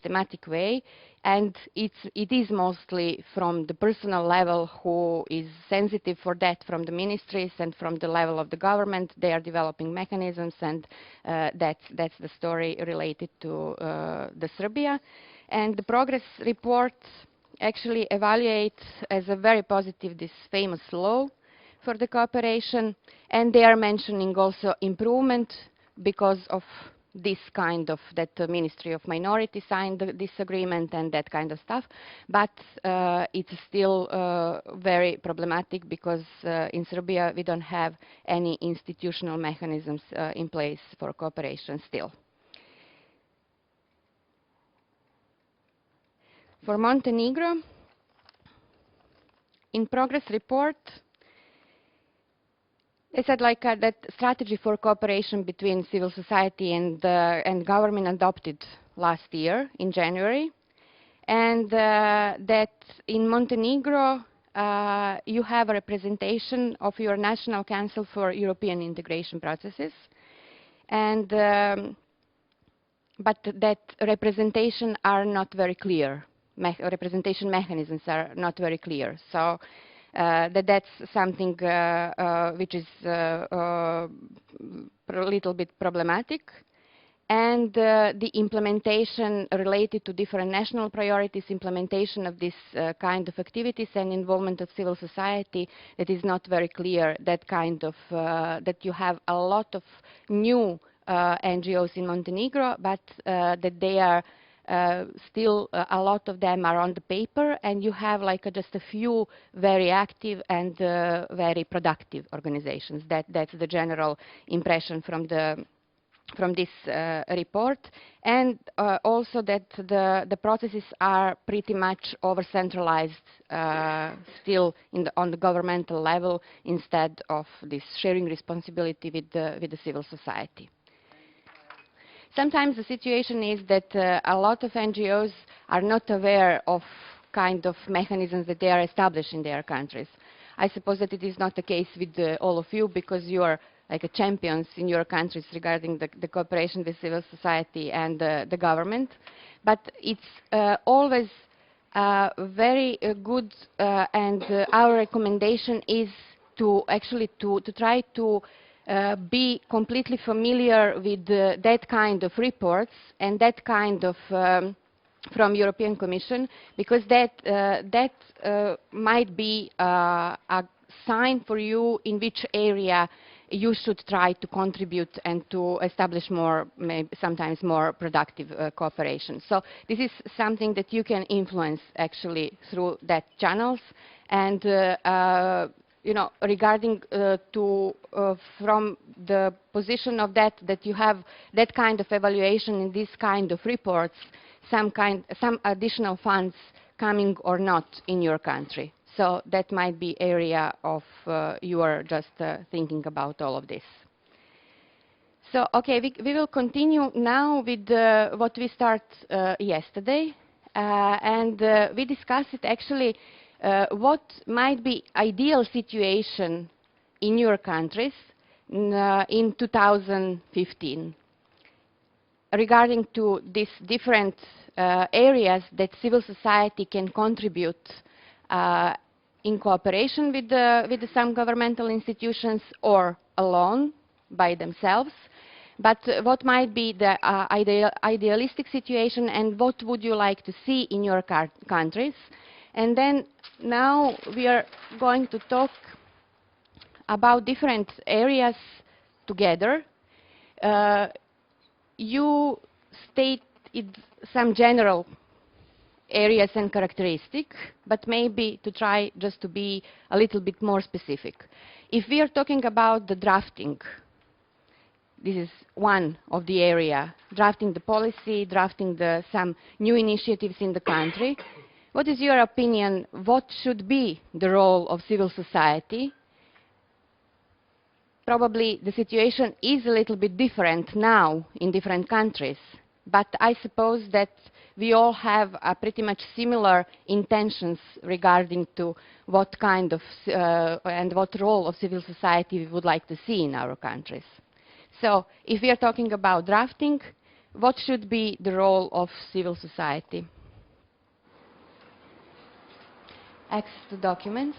systematic way, and it is mostly from the personal level who is sensitive for that from the ministries and from the level of the government. They are developing mechanisms, and that's the story related to the Serbia. And the progress report actually evaluates as a very positive this famous law for the cooperation, and they are mentioning also improvement because of this kind of, that the Ministry of Minority signed this agreement and that kind of stuff, but it's still very problematic because in Serbia we don't have any institutional mechanisms in place for cooperation still. For Montenegro, in progress report, they said that strategy for cooperation between civil society and government adopted last year in January, and that in Montenegro you have a representation of your National Council for European Integration Processes, and but that representation are not very clear. Representation mechanisms are not very clear. So that's something which is a little bit problematic. And the implementation related to different national priorities, implementation of this kind of activities and involvement of civil society, it is not very clear. That kind of, that you have a lot of new NGOs in Montenegro, but that they are still a lot of them are on the paper, and you have just a few very active and very productive organizations. That's the general impression from this report, and also that the processes are pretty much over-centralized still on the governmental level instead of this sharing responsibility with the civil society. Sometimes the situation is that a lot of NGOs are not aware of kind of mechanisms that they are established in their countries. I suppose that it is not the case with all of you, because you are champions in your countries regarding the cooperation with civil society and the government. But it's always very good, and our recommendation is to actually to try to be completely familiar with that kind of reports and that kind of from European Commission, because that might be a sign for you in which area you should try to contribute and to establish more, maybe sometimes more productive cooperation. So this is something that you can influence actually through that channels. And you know, regarding from the position of that you have that kind of evaluation in this kind of reports, some additional funds coming or not in your country. So that might be area of you are just thinking about all of this. So okay, we will continue now with what we start yesterday, and we discussed it actually. What might be ideal situation in your countries in 2015 regarding to these different areas that civil society can contribute in cooperation with some governmental institutions or alone by themselves. But what might be the idealistic situation, and what would you like to see in your countries? And then now we are going to talk about different areas together. You stated some general areas and characteristics, but maybe to try just to be a little bit more specific. If we are talking about the drafting, this is one of the area, drafting the policy, drafting some new initiatives in the country. What is your opinion? What should be the role of civil society? Probably the situation is a little bit different now in different countries, but I suppose that we all have pretty much similar intentions regarding to what kind of and what role of civil society we would like to see in our countries. So if we are talking about drafting, what should be the role of civil society? Access to documents.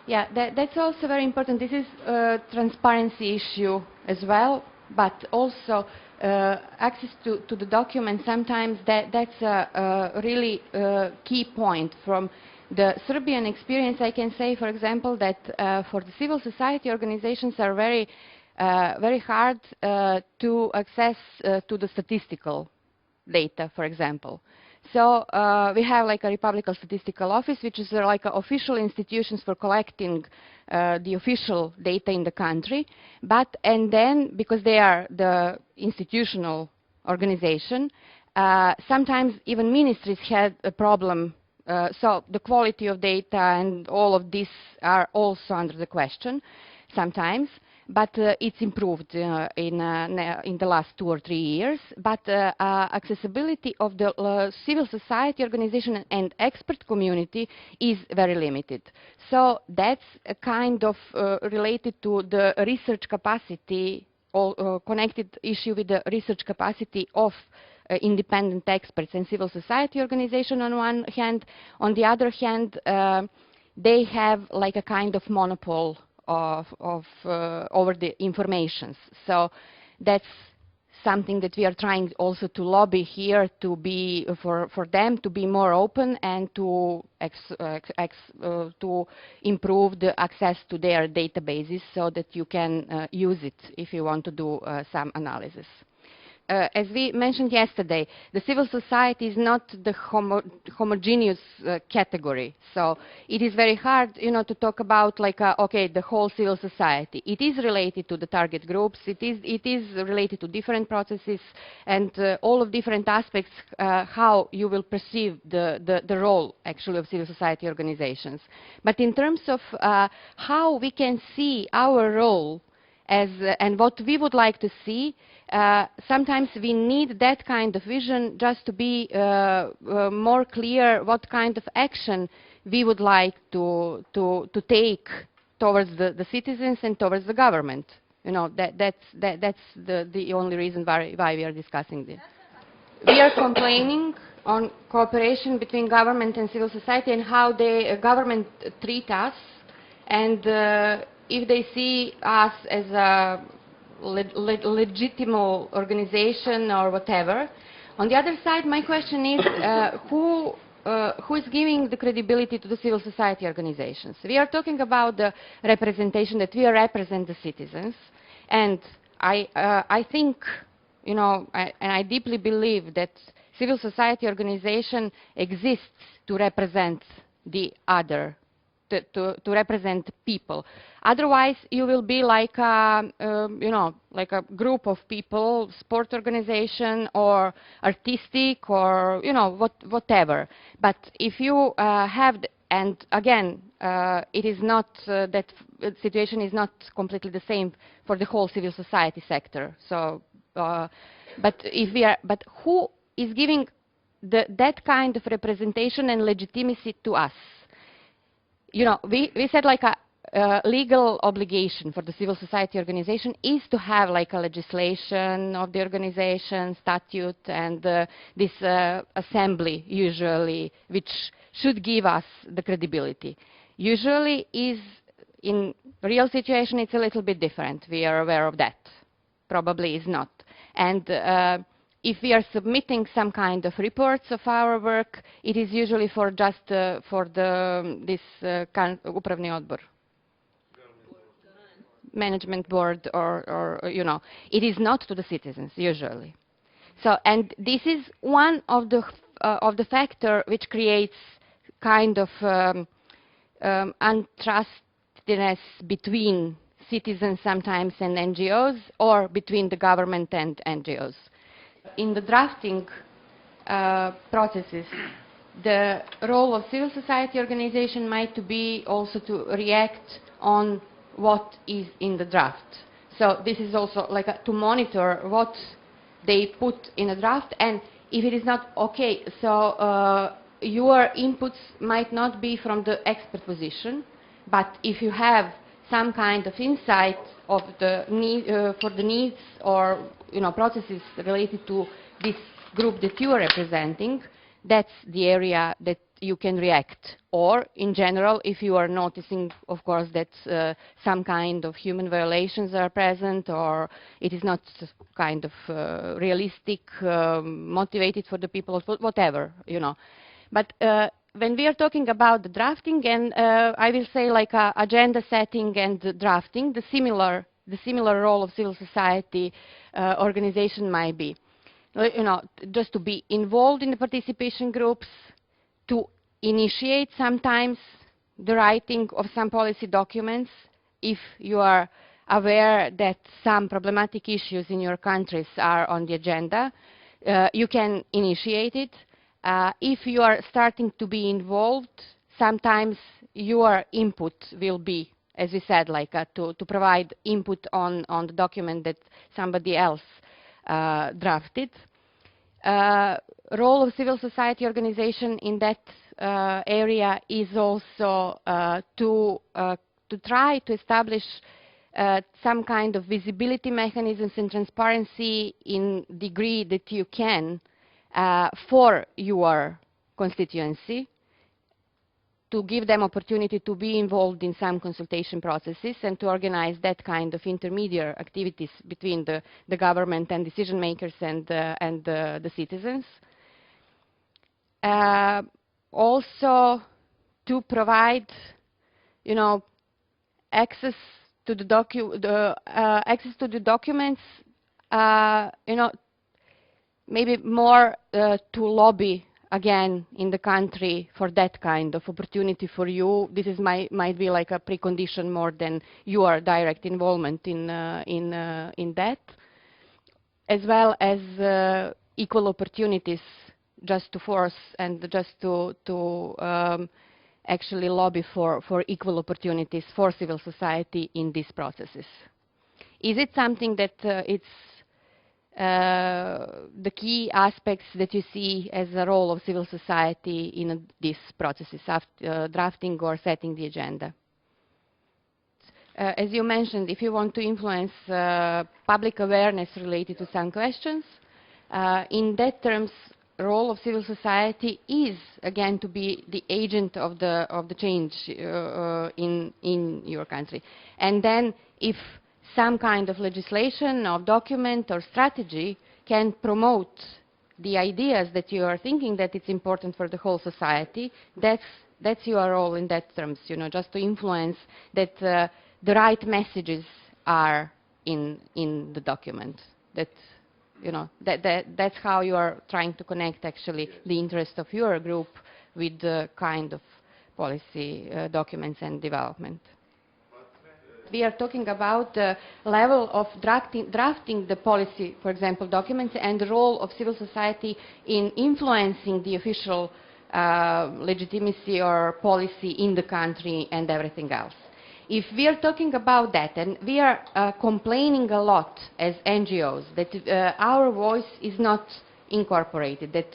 Yeah, that's also very important. This is a transparency issue as well, but also access to the documents. Sometimes that's a really key point. From the Serbian experience, I can say, for example, that for the civil society organizations are very hard to access to the statistical data, for example. So we have like a Republican Statistical Office, which is like official institutions for collecting the official data in the country. And then, because they are the institutional organization, sometimes even ministries had a problem. So the quality of data and all of this are also under the question sometimes. But it's improved in the last 2 or 3 years. But accessibility of the civil society organization and expert community is very limited. So that's a kind of related to the research capacity, or connected issue with the research capacity of independent experts and civil society organization on one hand. On the other hand, they have like a kind of monopoly over the informations. So that's something that we are trying also to lobby here to be for them to be more open and to improve the access to their databases so that you can use it if you want to do some analysis. As we mentioned yesterday, the civil society is not the homogeneous category. So it is very hard, to talk about like, okay, the whole civil society. It is related to the target groups. It is related to different processes and all of different aspects, how you will perceive the role actually of civil society organizations. But in terms of how we can see our role and what we would like to see, sometimes we need that kind of vision just to be more clear what kind of action we would like to take towards the citizens and towards the government. That's the only reason why we are discussing this. We are complaining on cooperation between government and civil society and how the government treat us, and if they see us as a legitimate organization or whatever. On the other side, my question is, who is giving the credibility to the civil society organizations? We are talking about the representation, that we represent the citizens, and I think, and I deeply believe that civil society organization exists to represent the other, to represent people. Otherwise, you will be like like a group of people, sport organization or artistic or whatever. But if you have, and again, it is not that situation is not completely the same for the whole civil society sector. So, but who is giving that kind of representation and legitimacy to us? We said like a legal obligation for the civil society organization is to have like a legislation of the organization, statute, and this assembly usually, which should give us the credibility. Usually is in real situation it's a little bit different. We are aware of that. Probably is not. And if we are submitting some kind of reports of our work, it is usually for just for this upravni odbor, management board, or it is not to the citizens usually. So, and this is one of the factor which creates kind of untrustedness between citizens sometimes and NGOs, or between the government and NGOs. In the drafting processes, the role of civil society organization might be also to react on what is in the draft. So this is also like to monitor what they put in a draft, and if it is not okay, so your inputs might not be from the expert position, but if you have some kind of insight of the need for the needs or processes related to this group that you are representing, that's the area that you can react. Or, in general, if you are noticing, of course, that some kind of human violations are present, or it is not kind of realistic, motivated for the people, whatever, you know. But when we are talking about the drafting, and I will say like agenda setting and drafting, the similar role of civil society organization might be, you know, just to be involved in the participation groups, to initiate sometimes the writing of some policy documents if you are aware that some problematic issues in your countries are on the agenda. You can initiate it. If you are starting to be involved, sometimes your input will be, as we said, like to provide input on the document that somebody else drafted. Role of civil society organization in that area is also to try to establish some kind of visibility mechanisms and transparency in degree that you can for your constituency, to give them opportunity to be involved in some consultation processes and to organize that kind of intermediate activities between the government and decision makers and the citizens. Also to provide, you know, access to the documents, you know, maybe more to lobby again in the country for that kind of opportunity for you. This is might be like a precondition more than your direct involvement in that, as well as equal opportunities, just to force and just to actually lobby for equal opportunities for civil society in these processes. Is it something that it's the key aspects that you see as a role of civil society in these processes, after drafting or setting the agenda? As you mentioned, if you want to influence public awareness related to some questions, in that terms, role of civil society is again to be the agent of the change in your country. And then, if some kind of legislation or document or strategy can promote the ideas that you are thinking that it's important for the whole society, that's your role in that terms, you know, just to influence that the right messages are in the document. That, you know, that's how you are trying to connect actually the interest of your group with the kind of policy documents and development. We are talking about the level of drafting the policy, for example, documents, and the role of civil society in influencing the official legitimacy or policy in the country and everything else. If we are talking about that, and we are complaining a lot as NGOs that our voice is not incorporated, that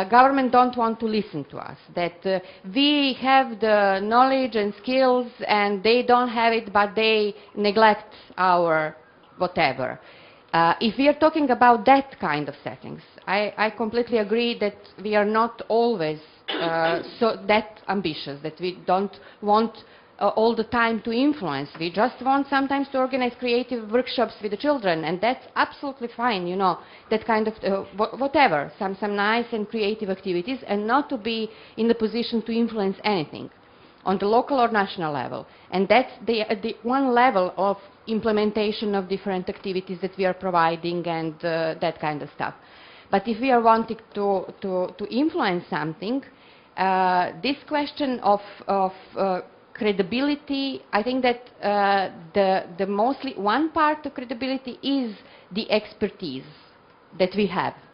government don't want to listen to us, that we have the knowledge and skills and they don't have it, but they neglect our whatever. If we are talking about that kind of settings, I completely agree that we are not always so that ambitious, that we don't want all the time to influence. We just want sometimes to organize creative workshops with the children, and that's absolutely fine, you know, that kind of whatever, some nice and creative activities, and not to be in the position to influence anything on the local or national level. And that's the one level of implementation of different activities that we are providing and that kind of stuff. But if we are wanting to influence something, this question of credibility, I think that the mostly one part of credibility is the expertise that we have.